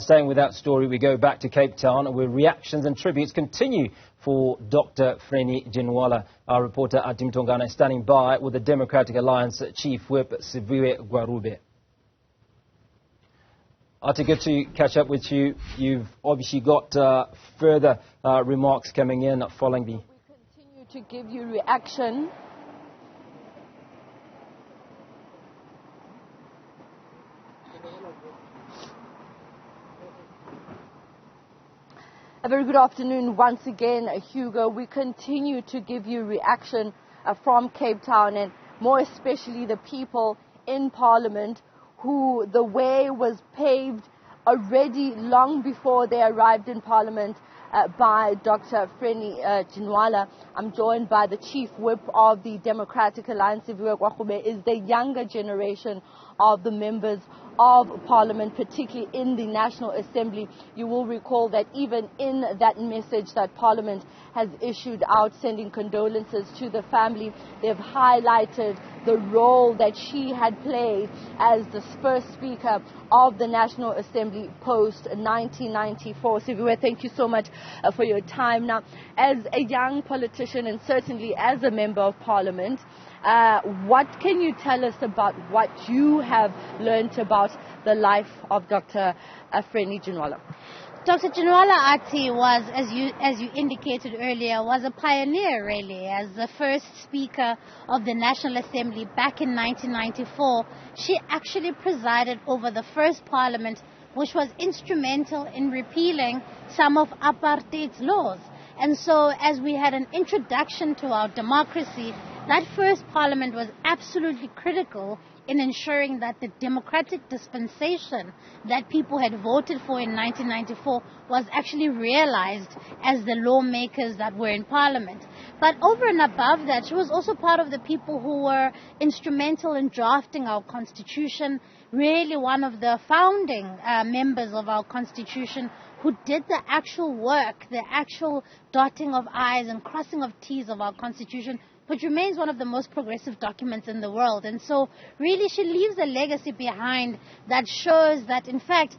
staying with that story, we go back to Cape Town, where reactions and tributes continue for Dr. Frene Ginwala. Our reporter Athi Mtongana is standing by with the Democratic Alliance Chief Whip Siviwe Gwarube. Athi, good to catch up with you. You've obviously got further remarks coming in following the... We continue to give you reaction. A very good afternoon once again, Hugo. We continue to give you reaction from Cape Town, and more especially the people in Parliament who the way was paved already long before they arrived in Parliament by Dr. Frene Ginwala. I'm joined by the Chief Whip of the Democratic Alliance, Siviwe Gwarube, is the younger generation of the members of Parliament, particularly in the National Assembly. You will recall that even in that message that Parliament has issued out, sending condolences to the family, they've highlighted the role that she had played as the first Speaker of the National Assembly post-1994. Siviwe, thank you so much for your time. Now, as a young politician and certainly as a Member of Parliament, what can you tell us about what you have learned about the life of Dr. Frene Ginwala? Dr. Ginwala Athi was, as you indicated earlier, was a pioneer really. As the first Speaker of the National Assembly back in 1994, she actually presided over the first Parliament, which was instrumental in repealing some of apartheid's laws. And so as we had an introduction to our democracy, that first Parliament was absolutely critical in ensuring that the democratic dispensation that people had voted for in 1994 was actually realized as the lawmakers that were in Parliament. But over and above that, she was also part of the people who were instrumental in drafting our Constitution, really one of the founding members of our Constitution who did the actual work, the actual dotting of I's and crossing of T's of our Constitution, which remains one of the most progressive documents in the world. And so really she leaves a legacy behind that shows that, in fact,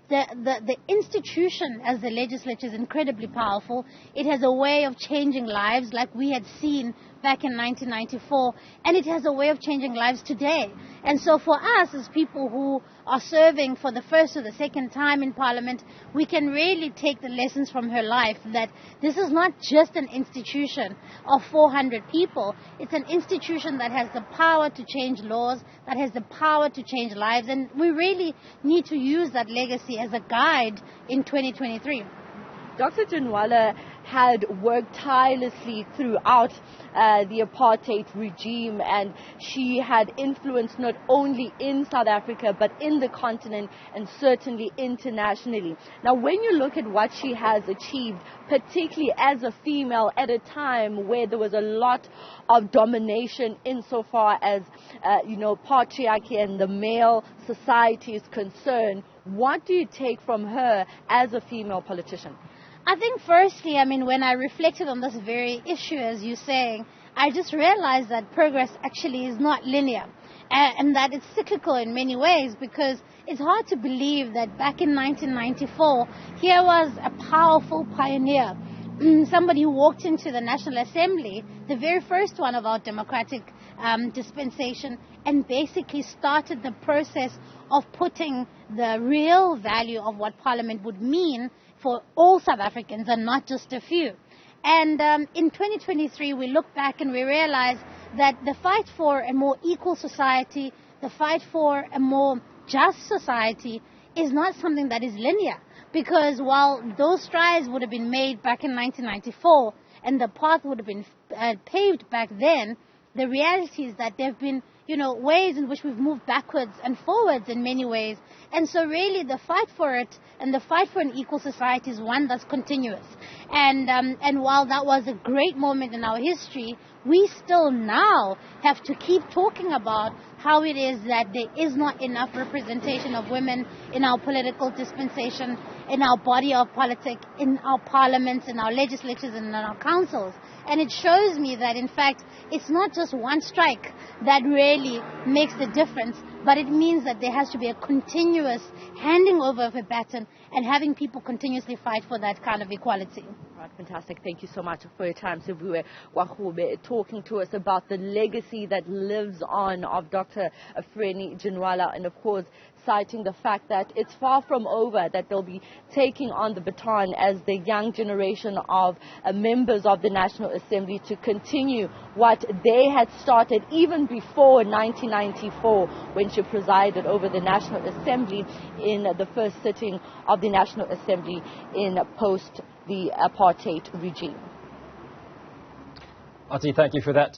the institution as the legislature is incredibly powerful. It has a way of changing lives like we had seen back in 1994, and it has a way of changing lives today. And so for us as people who are serving for the first or the second time in Parliament, we can really take the lessons from her life that this is not just an institution of 400 people. It's an institution that has the power to change laws, that has the power to change lives, and we really need to use that legacy as a guide in 2023. Dr. Ginwala had worked tirelessly throughout the apartheid regime, and she had influence not only in South Africa but in the continent and certainly internationally. Now, when you look at what she has achieved, particularly as a female at a time where there was a lot of domination insofar as patriarchy and the male society is concerned, what do you take from her as a female politician? I think firstly, when I reflected on this very issue, as you're saying, I just realized that progress actually is not linear and that it's cyclical in many ways, because it's hard to believe that back in 1994, here was a powerful pioneer, somebody who walked into the National Assembly, the very first one of our democratic dispensation, and basically started the process of putting the real value of what Parliament would mean for all South Africans and not just a few. And in 2023, we look back and we realize that the fight for a more equal society, the fight for a more just society is not something that is linear. Because while those strides would have been made back in 1994 and the path would have been paved back then, the reality is that there have been ways in which we've moved backwards and forwards in many ways. And so really the fight for it and the fight for an equal society is one that's continuous. And while that was a great moment in our history, we still now have to keep talking about how it is that there is not enough representation of women in our political dispensation, in our body of politics, in our parliaments, in our legislatures, and in our councils. And it shows me that, in fact, it's not just one strike that really makes the difference, but it means that there has to be a continuous handing over of a baton and having people continuously fight for that kind of equality. Right, fantastic. Thank you so much for your time, Siviwe Gwarube, talking to us about the legacy that lives on of Dr. Frene Ginwala, and of course citing the fact that it's far from over, that they'll be taking on the baton as the young generation of members of the National Assembly to continue what they had started even before 1994, when she presided over the National Assembly in the first sitting of the National Assembly in post the apartheid regime. Athi, thank you for that.